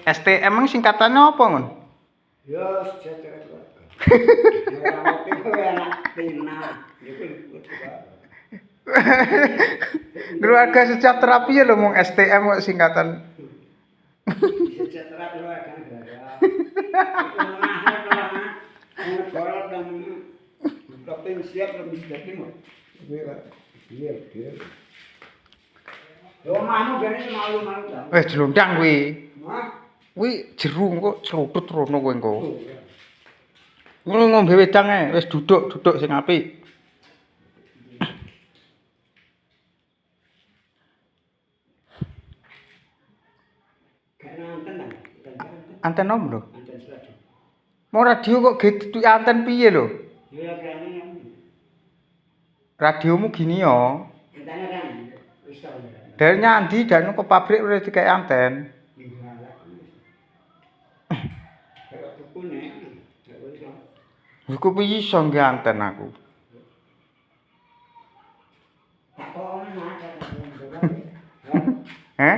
ST emang singkatannya apa, Ngun? Ya, sejahtera keluarga. Orang itu anak Tina, itu juga. Keluarga sejahtera piye lho mung STM kok singkatan. Sejahtera keluarga negara. Itu mahal kalau negara dan keping siap lebih sedikit. Iya, iya. Yo manu gene malu-malu ta. Jelundang kuwi. Hah? Kuwi jeru kok celutut rono kowe engko. Ngono ngombe wedang ae, wis duduk sing apik. Kena anten ta? Anten om lho. Anten radio. Mau radio kok gitu anten piye lho? Ya kene yang Radiomu gini yo. antene kan wis tau. Dari nyandi dan ke pabrik udah dikai anten. Kalau tukune, Iku piye iso ngge anten aku? Eh?